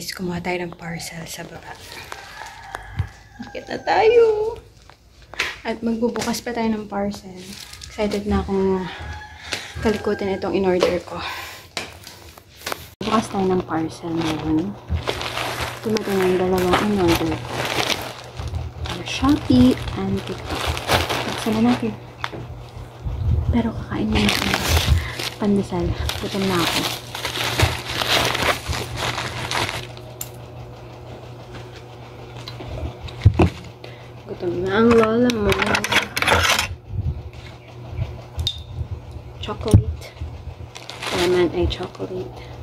guys, kumuha tayo ng parcel sa baba. Akit na tayo! At magbubukas pa tayo ng parcel. Excited na akong kalikutin itong in-order ko. Bukas tayo ng parcel ngayon. Tumating ang dalawang in-order ko. Shopee and TikTok. Buksan na natin. Pero kakain na natin pandesal. Gutom na ako. Gutom na ang lola mo. Chocolate. Naman ay chocolate.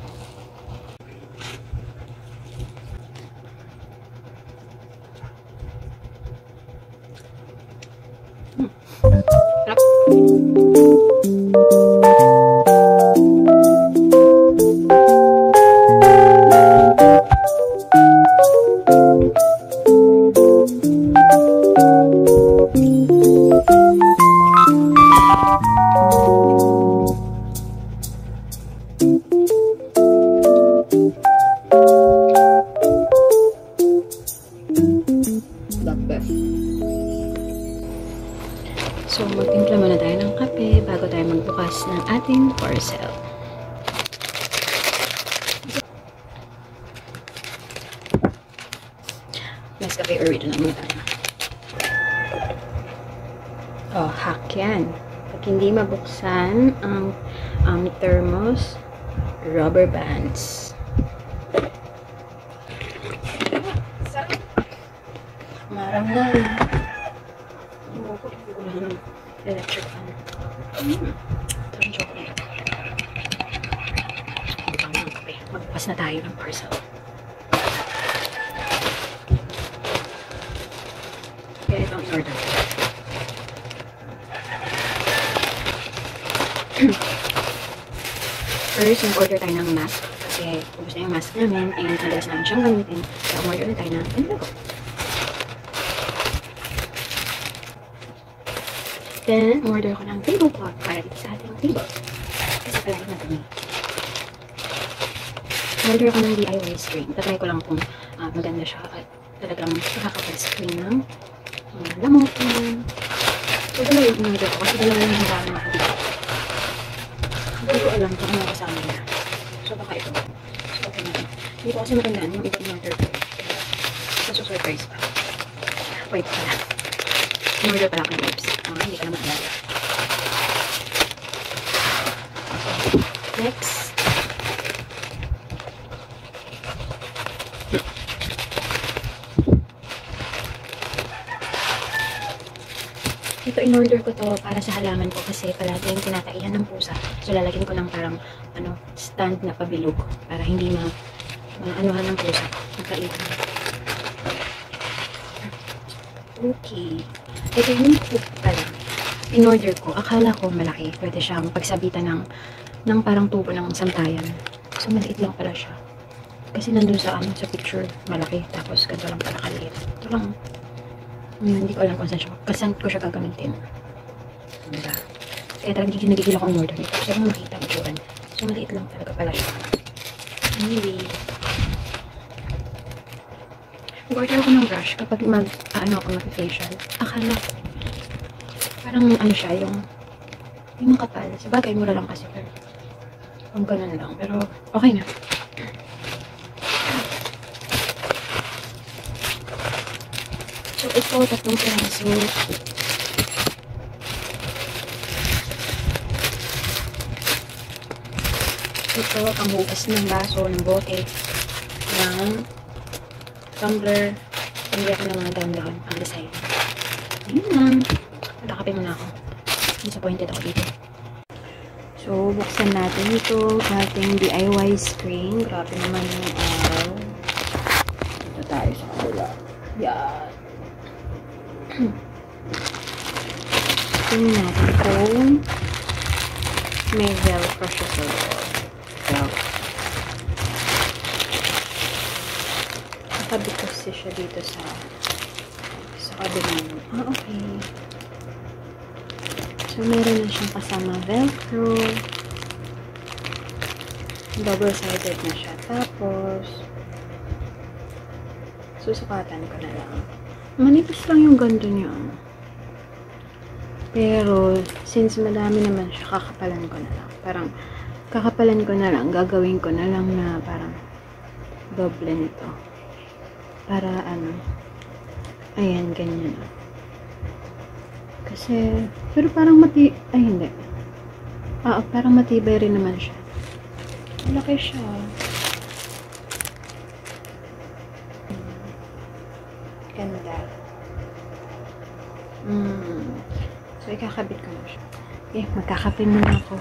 So, magtimpla muna tayo ng kape bago tayo magbukas ng ating parcel. Mas kape original muna tayo. Oh, hack yan. Pag hindi mabuksan ang thermos, rubber bands. Maramdam. Electric fan. Tarang chocolate. Magbukas na tayo ng parcel. Kaya ito ang order. First, mag-order tayo ng mask. Kasi ubos na yung mask namin and madalas namin siyang gamitin. Kaya umorder na tayo ng envelope. Then, order ko ng tablecloth para dito sa ating table. Kasi palagi na dumi. Order ko ng DIY screen. Tatry ko lang kung maganda siya at talagang nakakapag-screen ng lamok. So, dalawa yung order ko kasi dalawa yung hiraman ako dito. Hindi ko alam kung ano kasama niya. So, baka ito. So, okay na. Hindi ko kasi matandaan yung ibang order ko. So, surprise pa. Wait pala. In-order pala ako ng lips. Hindi ka naman alala. Next. Ito in-order ko to para sa halaman ko kasi palagi yung tinataihan ng pusa. So lalagyan ko ng parang stand na pabilog para hindi maanuhan ng pusa. Magkaitan. Okay. Ito yung hook pala. In-order ko. Akala ko malaki. Pwede siyang pagsabitan ng parang tubo ng santayan. So, maliit lang pala siya. Kasi nandun sa picture, malaki. Tapos, ganito lang pala kaliit. Ito lang. Hindi ko alam kung saan ko siya gagamitin. Diba? Kaya talagang nagigil ako in-order nito. Kasi lang makita ang itsura niya. So, maliit lang talaga pala siya. Anyway. Mag-order ako ng brush kapag mag-facial. Akala ko, parang siya, yung makapal. Sabagay, mura lang kasi, pero ang ganun lang. Pero, okay na. So, ito, tatlong piraso. Ito, panghugas ng baso, ng bote, ng tumbler, hindi ako ng mga down-down ang design. Ayun lang. Nakakape muna ako. Disappointed ako dito. So, buksan natin ito. Ating DIY screen. Grabe naman yung araw. Dito tayo sa kula. Yan. Tingnan natin kung may velcro siya sa loob. Nakabit kasi siya dito sa kabila. Okay. So, meron na siyang kasama velcro. Double-sided na siya. Tapos, susukatan ko na lang. Manipis lang yung ganto niya. Pero, since madami naman siya, kakapalan ko na lang. Parang, kakapalan ko na lang, gagawin ko na lang na parang doble nito. Para ayan, ganyan. Kasi, pero parang ay hindi. Parang matibay rin naman siya. Malaki siya. Ganda. So, ikakabit ko na siya. Okay, magkakape muna ako.